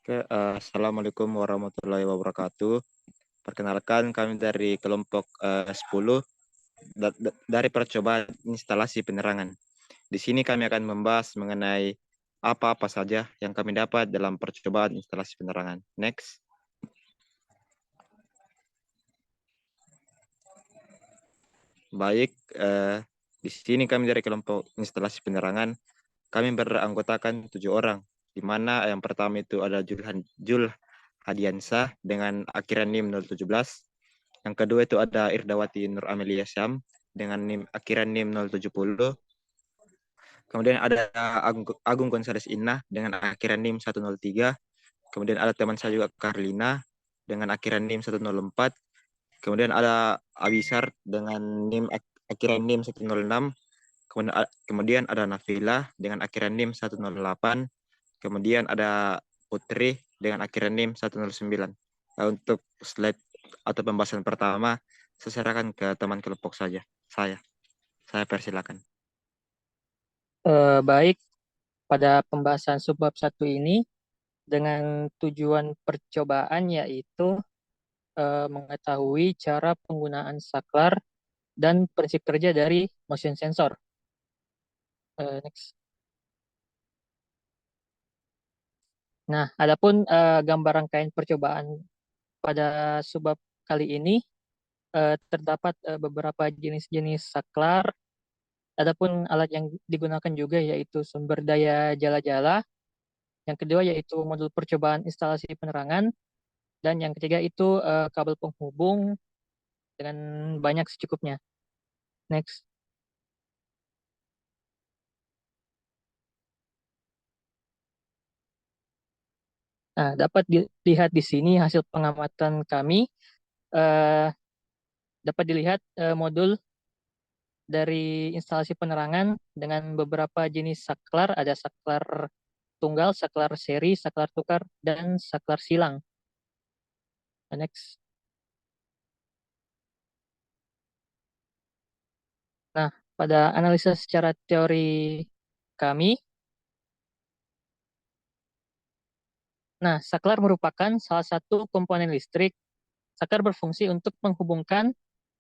Assalamualaikum warahmatullahi wabarakatuh. Perkenalkan kami dari kelompok 10 dari percobaan instalasi penerangan. Di sini kami akan membahas mengenai apa-apa saja yang kami dapat dalam percobaan instalasi penerangan. Next. Baik, di sini kami dari kelompok instalasi penerangan. Kami beranggotakan 7 orang, di mana yang pertama itu ada Jul Hadiansah dengan akhiran NIM 017. Yang kedua itu ada Irdawati Nur Amelia Syam dengan NIM akhiran NIM 070. Kemudian ada Agung Gonzales Inah dengan akhiran NIM 103. Kemudian ada teman saya juga Karlina dengan akhiran NIM 104. Kemudian ada Abisar dengan NIM akhiran NIM 106. Kemudian ada Nafila dengan akhiran NIM 108. Kemudian ada Putri dengan akhiran NIM 109. Nah, untuk slide atau pembahasan pertama, saya serahkan ke teman kelompok saja. Saya persilakan. Baik, pada pembahasan subbab 1 ini dengan tujuan percobaan yaitu mengetahui cara penggunaan saklar dan prinsip kerja dari motion sensor. Next. Nah, adapun gambar rangkaian percobaan pada subbab kali ini terdapat beberapa jenis-jenis saklar. Adapun alat yang digunakan juga yaitu sumber daya jala-jala. Yang kedua yaitu modul percobaan instalasi penerangan. Dan yang ketiga itu kabel penghubung dengan banyak secukupnya. Next. Nah, dapat dilihat di sini hasil pengamatan kami. eh, Dapat dilihat modul dari instalasi penerangan dengan beberapa jenis saklar. Ada saklar tunggal, saklar seri, saklar tukar, dan saklar silang. Next. Nah, pada analisa secara teori kami, nah, saklar merupakan salah satu komponen listrik. Saklar berfungsi untuk menghubungkan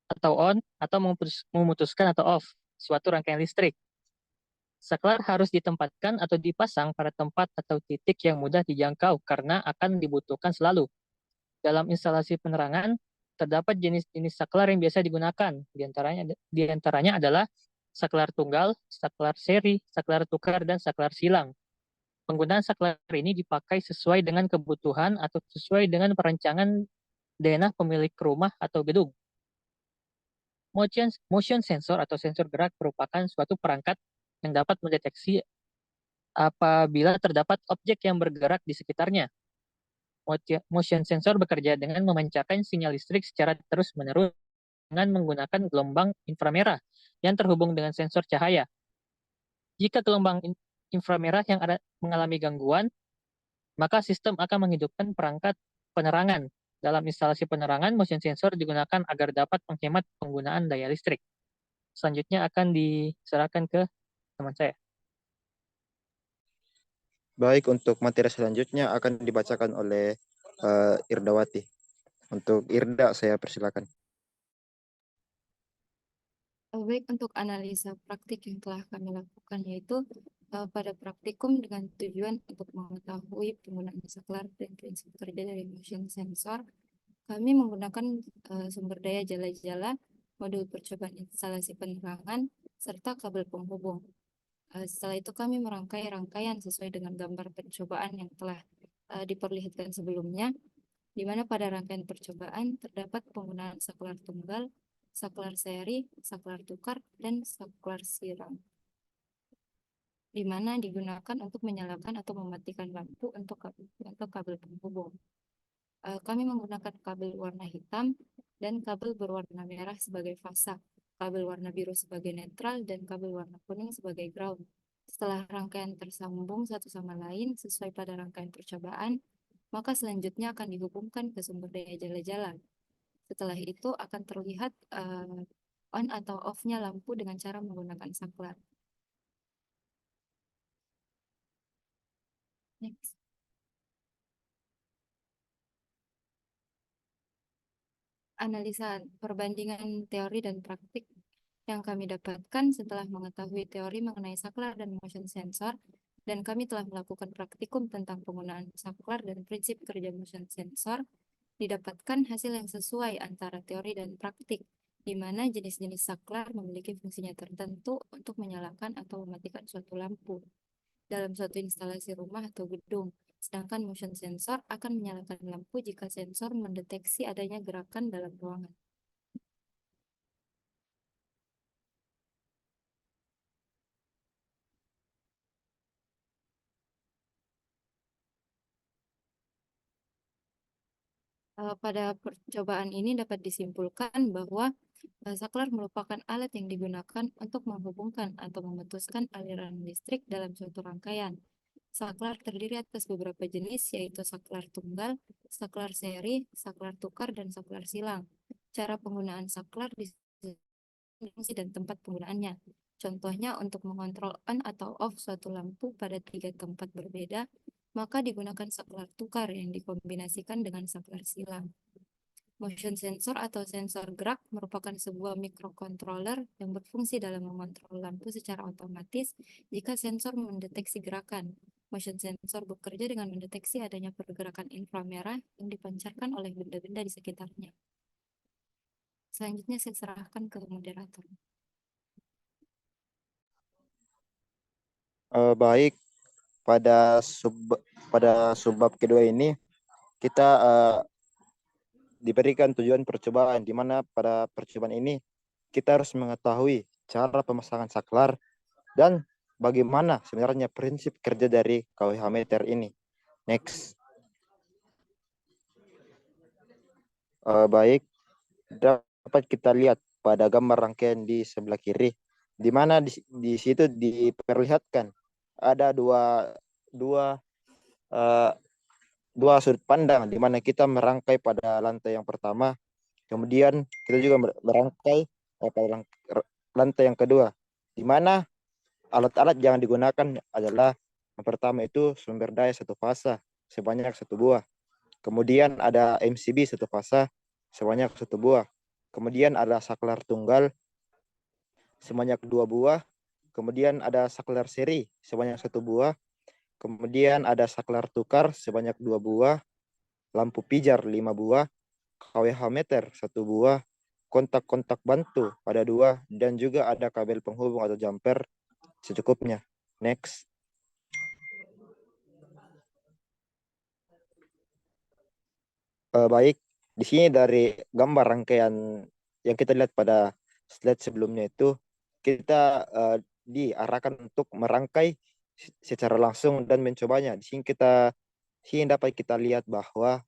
atau on atau memutuskan atau off suatu rangkaian listrik. Saklar harus ditempatkan atau dipasang pada tempat atau titik yang mudah dijangkau karena akan dibutuhkan selalu. Dalam instalasi penerangan, terdapat jenis-jenis saklar yang biasa digunakan. Di antaranya adalah saklar tunggal, saklar seri, saklar tukar, dan saklar silang. Penggunaan saklar ini dipakai sesuai dengan kebutuhan atau sesuai dengan perancangan denah pemilik rumah atau gedung. Motion sensor atau sensor gerak merupakan suatu perangkat yang dapat mendeteksi apabila terdapat objek yang bergerak di sekitarnya. Motion sensor bekerja dengan memancarkan sinyal listrik secara terus-menerus dengan menggunakan gelombang inframerah yang terhubung dengan sensor cahaya. Jika gelombang inframerah yang ada mengalami gangguan, maka sistem akan menghidupkan perangkat penerangan. Dalam instalasi penerangan, motion sensor digunakan agar dapat menghemat penggunaan daya listrik. Selanjutnya akan diserahkan ke teman saya. Baik, untuk materi selanjutnya akan dibacakan oleh Irdawati. Untuk Irda, saya persilakan. Baik, untuk analisa praktik yang telah kami lakukan yaitu pada praktikum dengan tujuan untuk mengetahui penggunaan saklar dan prinsip kerja dari motion sensor, kami menggunakan sumber daya jala-jala, modul percobaan instalasi penerangan, serta kabel penghubung. Setelah itu kami merangkai rangkaian sesuai dengan gambar percobaan yang telah diperlihatkan sebelumnya, di mana pada rangkaian percobaan terdapat penggunaan saklar tunggal, saklar seri, saklar tukar, dan saklar silang, di mana digunakan untuk menyalakan atau mematikan lampu untuk kabel penghubung. Kami menggunakan kabel warna hitam dan kabel berwarna merah sebagai fasa, kabel warna biru sebagai netral, dan kabel warna kuning sebagai ground. Setelah rangkaian tersambung satu sama lain sesuai pada rangkaian percobaan, maka selanjutnya akan dihubungkan ke sumber daya jala-jala. Setelah itu akan terlihat on atau off-nya lampu dengan cara menggunakan saklar. Next. analisa perbandingan teori dan praktik yang kami dapatkan setelah mengetahui teori mengenai saklar dan motion sensor, dan kami telah melakukan praktikum tentang penggunaan saklar dan prinsip kerja motion sensor, didapatkan hasil yang sesuai antara teori dan praktik, di mana jenis-jenis saklar memiliki fungsinya tertentu untuk menyalakan atau mematikan suatu lampu dalam suatu instalasi rumah atau gedung. Sedangkan motion sensor akan menyalakan lampu jika sensor mendeteksi adanya gerakan dalam ruangan. Pada percobaan ini dapat disimpulkan bahwa saklar merupakan alat yang digunakan untuk menghubungkan atau memutuskan aliran listrik dalam suatu rangkaian. Saklar terdiri atas beberapa jenis, yaitu saklar tunggal, saklar seri, saklar tukar, dan saklar silang. Cara penggunaan saklar fungsi dan tempat penggunaannya. Contohnya, untuk mengontrol on atau off suatu lampu pada 3 tempat berbeda, maka digunakan saklar tukar yang dikombinasikan dengan saklar silang. Motion sensor atau sensor gerak merupakan sebuah microcontroller yang berfungsi dalam mengontrol lampu secara otomatis jika sensor mendeteksi gerakan. Motion sensor bekerja dengan mendeteksi adanya pergerakan inframerah yang dipancarkan oleh benda-benda di sekitarnya. Selanjutnya saya serahkan ke moderator. Baik, pada subbab kedua ini kita diberikan tujuan percobaan, di mana pada percobaan ini kita harus mengetahui cara pemasangan saklar dan bagaimana sebenarnya prinsip kerja dari KWH meter ini. Next. Baik, dapat kita lihat pada gambar rangkaian di sebelah kiri, di mana di situ diperlihatkan ada dua sudut pandang, di mana kita merangkai pada lantai yang pertama, kemudian kita juga merangkai pada lantai yang kedua, di mana alat-alat yang digunakan adalah yang pertama itu sumber daya satu fasa sebanyak 1 buah. Kemudian ada MCB satu fasa sebanyak 1 buah. Kemudian ada saklar tunggal sebanyak 2 buah. Kemudian ada saklar seri sebanyak 1 buah. Kemudian ada saklar tukar sebanyak 2 buah. Lampu pijar 5 buah. KWH meter 1 buah. Kontak-kontak bantu ada 2. Dan juga ada kabel penghubung atau jumper secukupnya. Next. Baik, di sini dari gambar rangkaian yang kita lihat pada slide sebelumnya itu, kita diarahkan untuk merangkai secara langsung dan mencobanya. Di sini dapat kita lihat bahwa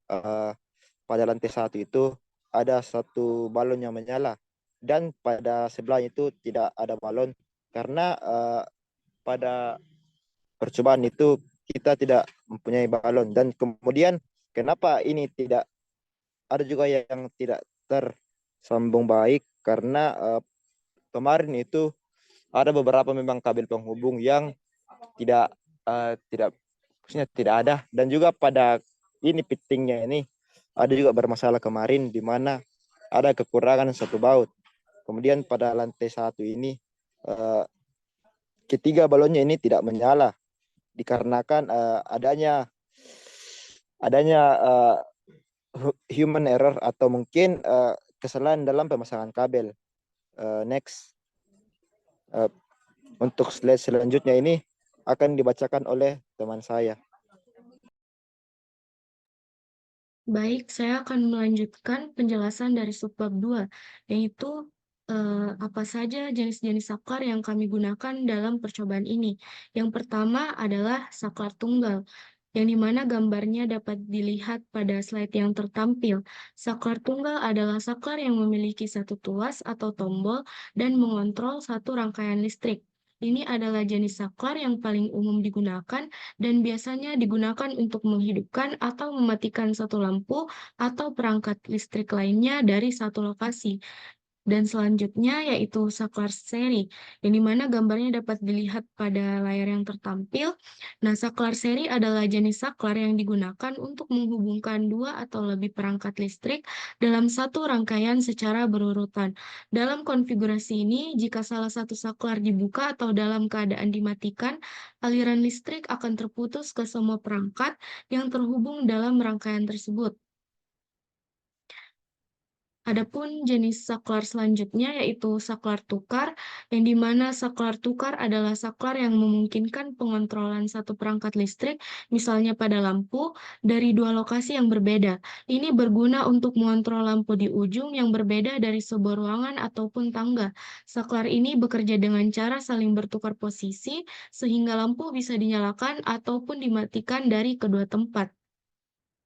pada lantai 1 itu ada satu balon yang menyala, dan pada sebelahnya itu tidak ada balon, karena pada percobaan itu kita tidak mempunyai balon. Dan kemudian kenapa ini tidak ada juga yang tidak tersambung baik, karena kemarin itu ada beberapa memang kabel penghubung yang tidak maksudnya tidak ada, dan juga pada ini fittingnya ini ada juga bermasalah kemarin, di mana ada kekurangan satu baut. Kemudian pada lantai 1 ini ketiga balonnya ini tidak menyala, dikarenakan adanya human error atau mungkin kesalahan dalam pemasangan kabel. Next. Untuk slide selanjutnya ini akan dibacakan oleh teman saya. Baik, saya akan melanjutkan penjelasan dari subbab 2, yaitu apa saja jenis-jenis saklar yang kami gunakan dalam percobaan ini. Yang pertama adalah saklar tunggal, yang dimana gambarnya dapat dilihat pada slide yang tertampil. Saklar tunggal adalah saklar yang memiliki satu tuas atau tombol dan mengontrol satu rangkaian listrik. Ini adalah jenis saklar yang paling umum digunakan dan biasanya digunakan untuk menghidupkan atau mematikan satu lampu atau perangkat listrik lainnya dari satu lokasi. Dan selanjutnya yaitu saklar seri, yang dimana gambarnya dapat dilihat pada layar yang tertampil. Nah, saklar seri adalah jenis saklar yang digunakan untuk menghubungkan dua atau lebih perangkat listrik dalam satu rangkaian secara berurutan. Dalam konfigurasi ini, jika salah satu saklar dibuka atau dalam keadaan dimatikan, aliran listrik akan terputus ke semua perangkat yang terhubung dalam rangkaian tersebut. Adapun jenis saklar selanjutnya yaitu saklar tukar, yang dimana saklar tukar adalah saklar yang memungkinkan pengontrolan satu perangkat listrik, misalnya pada lampu, dari dua lokasi yang berbeda. Ini berguna untuk mengontrol lampu di ujung yang berbeda dari sebuah ruangan ataupun tangga. Saklar ini bekerja dengan cara saling bertukar posisi, sehingga lampu bisa dinyalakan ataupun dimatikan dari kedua tempat.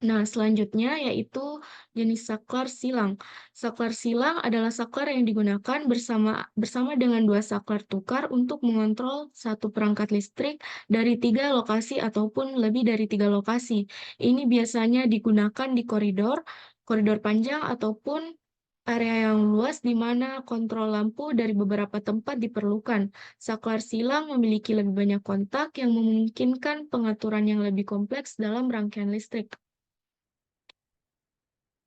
Nah, selanjutnya yaitu jenis saklar silang. Saklar silang adalah saklar yang digunakan bersama dengan dua saklar tukar untuk mengontrol satu perangkat listrik dari 3 lokasi ataupun lebih dari 3 lokasi. Ini biasanya digunakan di koridor panjang ataupun area yang luas di mana kontrol lampu dari beberapa tempat diperlukan. Saklar silang memiliki lebih banyak kontak yang memungkinkan pengaturan yang lebih kompleks dalam rangkaian listrik.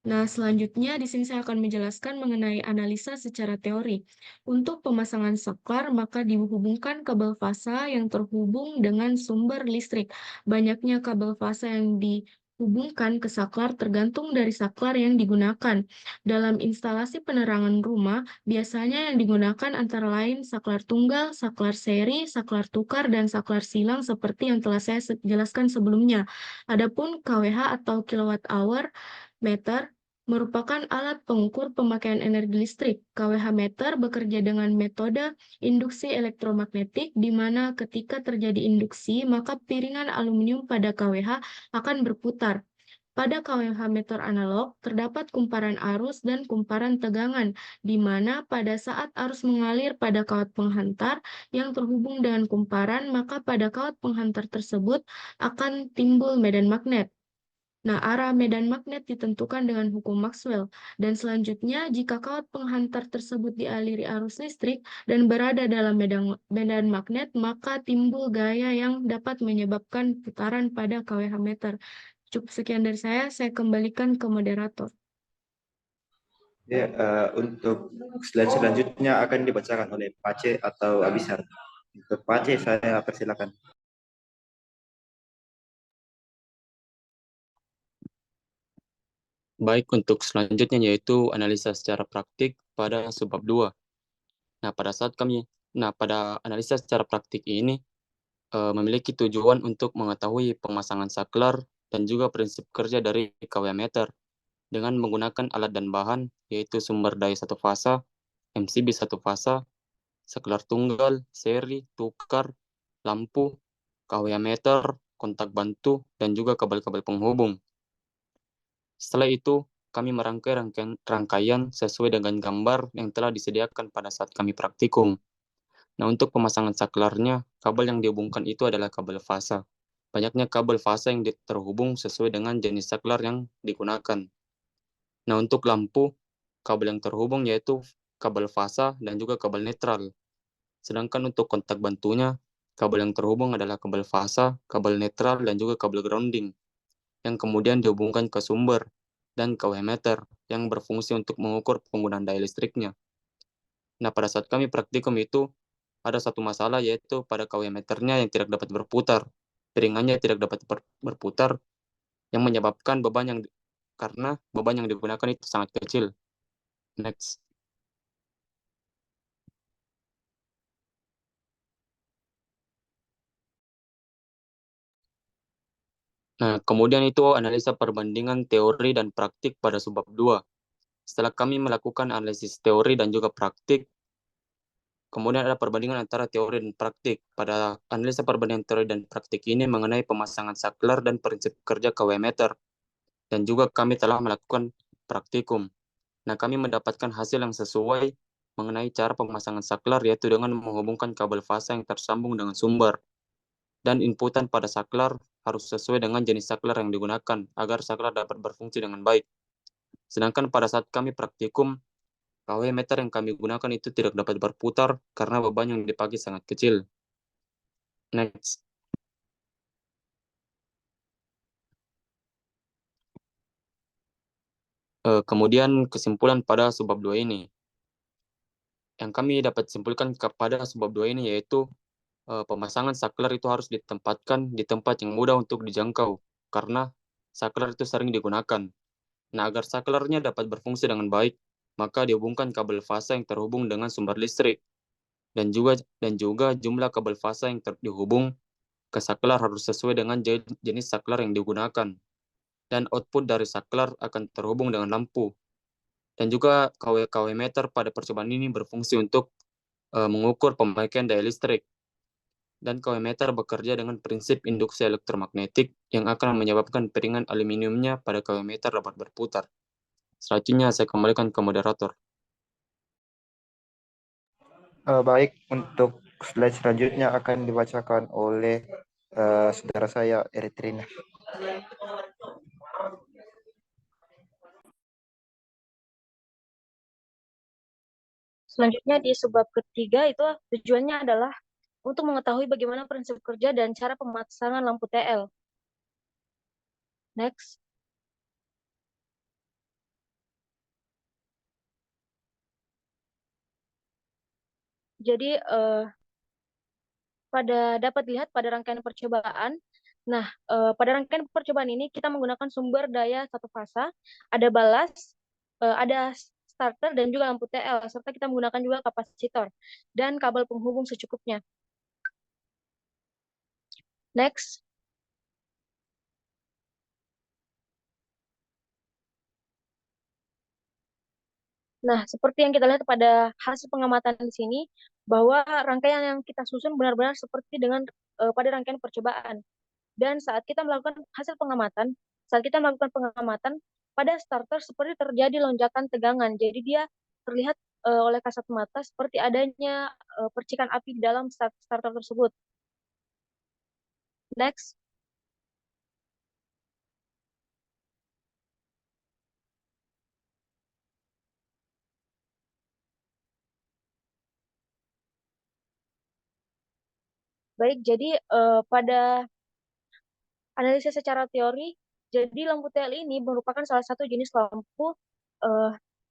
Nah, selanjutnya di sini saya akan menjelaskan mengenai analisa secara teori. Untuk pemasangan saklar, maka dihubungkan kabel fasa yang terhubung dengan sumber listrik. Banyaknya kabel fasa yang dihubungkan ke saklar tergantung dari saklar yang digunakan. Dalam instalasi penerangan rumah, biasanya yang digunakan antara lain saklar tunggal, saklar seri, saklar tukar, dan saklar silang seperti yang telah saya jelaskan sebelumnya. Adapun KWH atau kilowatt hour meter merupakan alat pengukur pemakaian energi listrik. KWH meter bekerja dengan metode induksi elektromagnetik, di mana ketika terjadi induksi, maka piringan aluminium pada KWH akan berputar. Pada KWH meter analog, terdapat kumparan arus dan kumparan tegangan, di mana pada saat arus mengalir pada kawat penghantar yang terhubung dengan kumparan, maka pada kawat penghantar tersebut akan timbul medan magnet. Nah, arah medan magnet ditentukan dengan hukum Maxwell. Dan selanjutnya, jika kawat penghantar tersebut dialiri arus listrik dan berada dalam medan magnet, maka timbul gaya yang dapat menyebabkan putaran pada KWH meter. Cukup sekian dari saya kembalikan ke moderator. Ya, untuk slide selanjutnya akan dibacakan oleh Pace atau Abisar. Untuk Pace, saya persilakan. Baik, untuk selanjutnya yaitu analisa secara praktik pada subbab 2. Pada analisa secara praktik ini memiliki tujuan untuk mengetahui pemasangan saklar dan juga prinsip kerja dari KW meter dengan menggunakan alat dan bahan yaitu sumber daya satu fasa, MCB satu fasa, saklar tunggal, seri, tukar, lampu, KW meter, kontak bantu, dan juga kabel-kabel penghubung. Setelah itu, kami merangkai rangkaian sesuai dengan gambar yang telah disediakan pada saat kami praktikum. Nah, untuk pemasangan saklarnya, kabel yang dihubungkan itu adalah kabel fasa. Banyaknya kabel fasa yang terhubung sesuai dengan jenis saklar yang digunakan. Nah, untuk lampu, kabel yang terhubung yaitu kabel fasa dan juga kabel netral. Sedangkan untuk kontak bantunya, kabel yang terhubung adalah kabel fasa, kabel netral, dan juga kabel grounding, yang kemudian dihubungkan ke sumber dan KW meter yang berfungsi untuk mengukur penggunaan daya listriknya. Nah, pada saat kami praktikum itu, ada satu masalah yaitu pada KW meternya yang tidak dapat berputar. Piringannya tidak dapat berputar, yang menyebabkan karena beban yang digunakan itu sangat kecil. Next. Nah, kemudian itu analisa perbandingan teori dan praktik pada subbab 2. Setelah kami melakukan analisis teori dan juga praktik, kemudian ada perbandingan antara teori dan praktik. Pada analisa perbandingan teori dan praktik ini mengenai pemasangan saklar dan prinsip kerja KW meter. Dan juga kami telah melakukan praktikum. Nah, kami mendapatkan hasil yang sesuai mengenai cara pemasangan saklar, yaitu dengan menghubungkan kabel fasa yang tersambung dengan sumber. Dan inputan pada saklar harus sesuai dengan jenis saklar yang digunakan, agar saklar dapat berfungsi dengan baik. Sedangkan pada saat kami praktikum, kW meter yang kami gunakan itu tidak dapat berputar karena beban yang dipakai sangat kecil. Next. Kemudian kesimpulan pada subbab 2 ini. Yang kami dapat simpulkan kepada subbab 2 ini yaitu pemasangan saklar itu harus ditempatkan di tempat yang mudah untuk dijangkau, karena saklar itu sering digunakan. Nah, agar saklarnya dapat berfungsi dengan baik, maka dihubungkan kabel fasa yang terhubung dengan sumber listrik, dan juga jumlah kabel fasa yang dihubung ke saklar harus sesuai dengan jenis saklar yang digunakan, dan output dari saklar akan terhubung dengan lampu. Dan juga kW meter pada percobaan ini berfungsi untuk mengukur pemakaian daya listrik. Dan kW meter bekerja dengan prinsip induksi elektromagnetik yang akan menyebabkan piringan aluminiumnya pada kW meter dapat berputar. Selanjutnya saya kembalikan ke moderator. Baik, untuk slide selanjutnya akan dibacakan oleh saudara saya Eritrina. Selanjutnya di subbab ketiga itu tujuannya adalah untuk mengetahui bagaimana prinsip kerja dan cara pemasangan lampu TL. Next. Jadi dapat dilihat pada rangkaian percobaan. Nah, pada rangkaian percobaan ini kita menggunakan sumber daya satu fasa, ada balas, ada starter dan juga lampu TL, serta kita menggunakan juga kapasitor dan kabel penghubung secukupnya. Next. Nah, seperti yang kita lihat pada hasil pengamatan di sini, bahwa rangkaian yang kita susun benar-benar seperti dengan pada rangkaian percobaan. Dan saat kita melakukan pengamatan, pada starter seperti terjadi lonjakan tegangan. Jadi dia terlihat oleh kasat mata seperti adanya percikan api di dalam starter tersebut. Next. Baik, jadi pada analisis secara teori, jadi lampu TL ini merupakan salah satu jenis lampu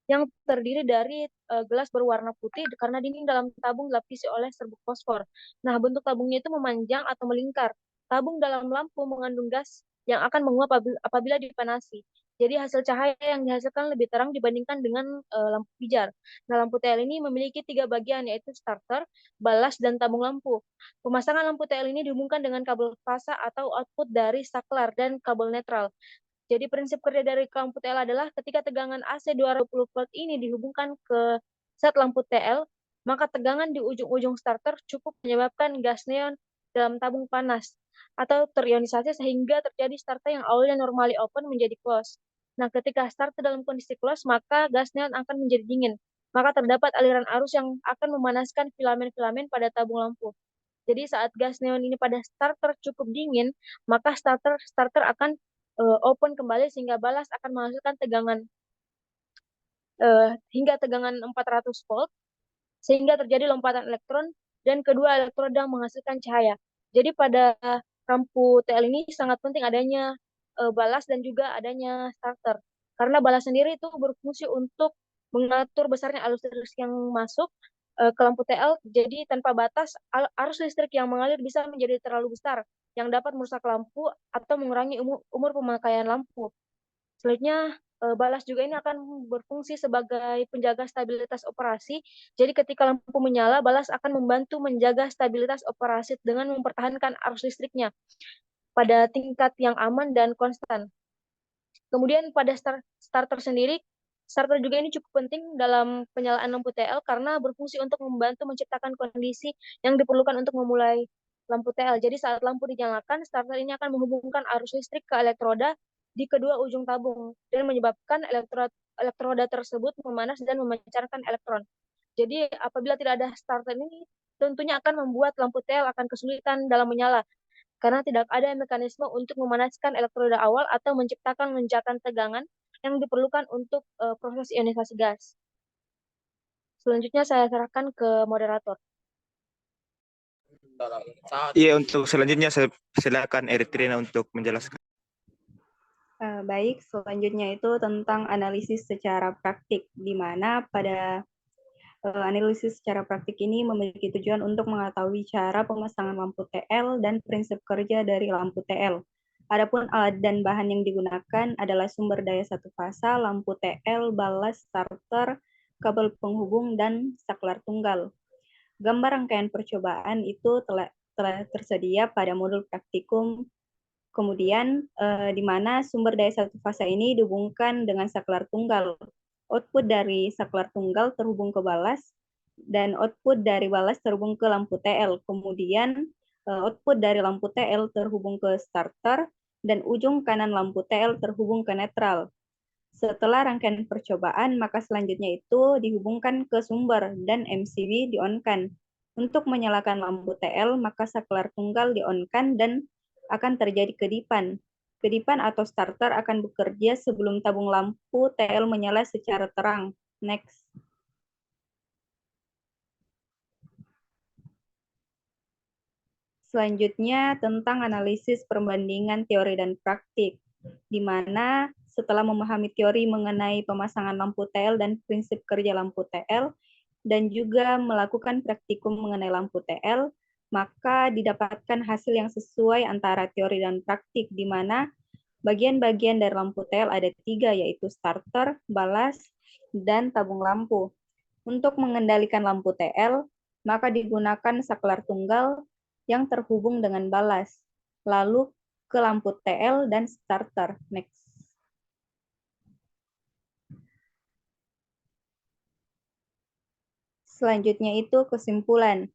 yang terdiri dari gelas berwarna putih karena dinding dalam tabung dilapisi oleh serbuk fosfor. Nah, bentuk tabungnya itu memanjang atau melingkar. Tabung dalam lampu mengandung gas yang akan menguap apabila dipanasi. Jadi hasil cahaya yang dihasilkan lebih terang dibandingkan dengan lampu pijar. Nah, lampu TL ini memiliki 3 bagian, yaitu starter, balas, dan tabung lampu. Pemasangan lampu TL ini dihubungkan dengan kabel fasa atau output dari saklar dan kabel netral. Jadi prinsip kerja dari lampu TL adalah ketika tegangan AC 220 volt ini dihubungkan ke set lampu TL, maka tegangan di ujung-ujung starter cukup menyebabkan gas neon dalam tabung panas atau terionisasi sehingga terjadi starter yang awalnya normally open menjadi close. Nah, ketika starter dalam kondisi close, maka gas neon akan menjadi dingin. Maka terdapat aliran arus yang akan memanaskan filamen-filamen pada tabung lampu. Jadi saat gas neon ini pada starter cukup dingin, maka starter akan open kembali sehingga balas akan menghasilkan tegangan hingga tegangan 400 volt sehingga terjadi lompatan elektron dan kedua elektroda menghasilkan cahaya. Jadi pada lampu TL ini sangat penting adanya balas dan juga adanya starter. Karena balas sendiri itu berfungsi untuk mengatur besarnya arus listrik yang masuk ke lampu TL. Jadi tanpa batas arus listrik yang mengalir bisa menjadi terlalu besar yang dapat merusak lampu atau mengurangi umur pemakaian lampu. Selanjutnya, balas juga ini akan berfungsi sebagai penjaga stabilitas operasi. Jadi ketika lampu menyala, balas akan membantu menjaga stabilitas operasi dengan mempertahankan arus listriknya pada tingkat yang aman dan konstan. Kemudian pada starter sendiri, starter juga ini cukup penting dalam penyalaan lampu TL karena berfungsi untuk membantu menciptakan kondisi yang diperlukan untuk memulai lampu TL. Jadi saat lampu dinyalakan, starter ini akan menghubungkan arus listrik ke elektroda di kedua ujung tabung dan menyebabkan elektroda tersebut memanas dan memancarkan elektron. Jadi apabila tidak ada starter ini, tentunya akan membuat lampu TL akan kesulitan dalam menyala karena tidak ada mekanisme untuk memanaskan elektroda awal atau menciptakan lonjakan tegangan yang diperlukan untuk proses ionisasi gas. Selanjutnya saya serahkan ke moderator. Iya, untuk selanjutnya saya silakan Eritrina untuk menjelaskan. Baik, selanjutnya itu tentang analisis secara praktik, di mana pada analisis secara praktik ini memiliki tujuan untuk mengetahui cara pemasangan lampu TL dan prinsip kerja dari lampu TL. Adapun alat dan bahan yang digunakan adalah sumber daya satu fasa, lampu TL, balas, starter, kabel penghubung, dan saklar tunggal. Gambar rangkaian percobaan itu telah tersedia pada modul praktikum. Kemudian, di mana sumber daya satu fasa ini dihubungkan dengan saklar tunggal. Output dari saklar tunggal terhubung ke balas, dan output dari balas terhubung ke lampu TL. Kemudian, output dari lampu TL terhubung ke starter, dan ujung kanan lampu TL terhubung ke netral. Setelah rangkaian percobaan, maka selanjutnya itu dihubungkan ke sumber, dan MCB di-on-kan. Untuk menyalakan lampu TL, maka saklar tunggal di-on-kan dan akan terjadi kedipan. Kedipan atau starter akan bekerja sebelum tabung lampu TL menyala secara terang. Next. Selanjutnya tentang analisis perbandingan teori dan praktik, di mana setelah memahami teori mengenai pemasangan lampu TL dan prinsip kerja lampu TL, dan juga melakukan praktikum mengenai lampu TL, maka didapatkan hasil yang sesuai antara teori dan praktik, di mana bagian-bagian dari lampu TL ada 3, yaitu starter, balas, dan tabung lampu. Untuk mengendalikan lampu TL, maka digunakan saklar tunggal yang terhubung dengan balas, lalu ke lampu TL dan starter. Next. Selanjutnya itu kesimpulan.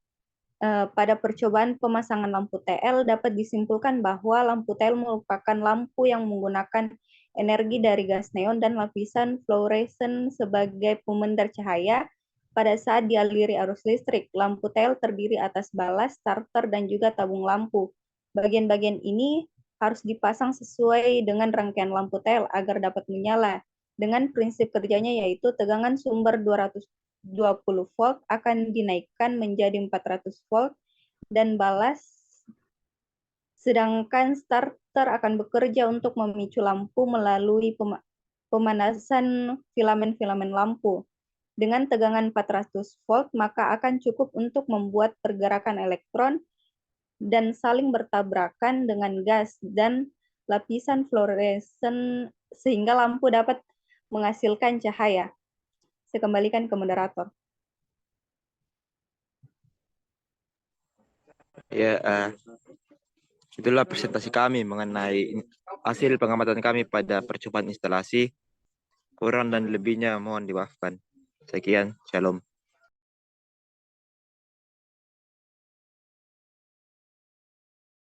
Pada percobaan pemasangan lampu TL dapat disimpulkan bahwa lampu TL merupakan lampu yang menggunakan energi dari gas neon dan lapisan fluoresen sebagai pemendar cahaya. Pada saat dialiri arus listrik, lampu TL terdiri atas balas, starter, dan juga tabung lampu. Bagian-bagian ini harus dipasang sesuai dengan rangkaian lampu TL agar dapat menyala. Dengan prinsip kerjanya yaitu tegangan sumber 220 volt akan dinaikkan menjadi 400 volt dan balas, sedangkan starter akan bekerja untuk memicu lampu melalui pemanasan filamen-filamen lampu. Dengan tegangan 400 volt, maka akan cukup untuk membuat pergerakan elektron dan saling bertabrakan dengan gas dan lapisan fluoresen sehingga lampu dapat menghasilkan cahaya. Saya kembalikan ke moderator. Ya, itulah presentasi kami mengenai hasil pengamatan kami pada percobaan instalasi. Kurang dan lebihnya mohon dimaafkan. Sekian, shalom.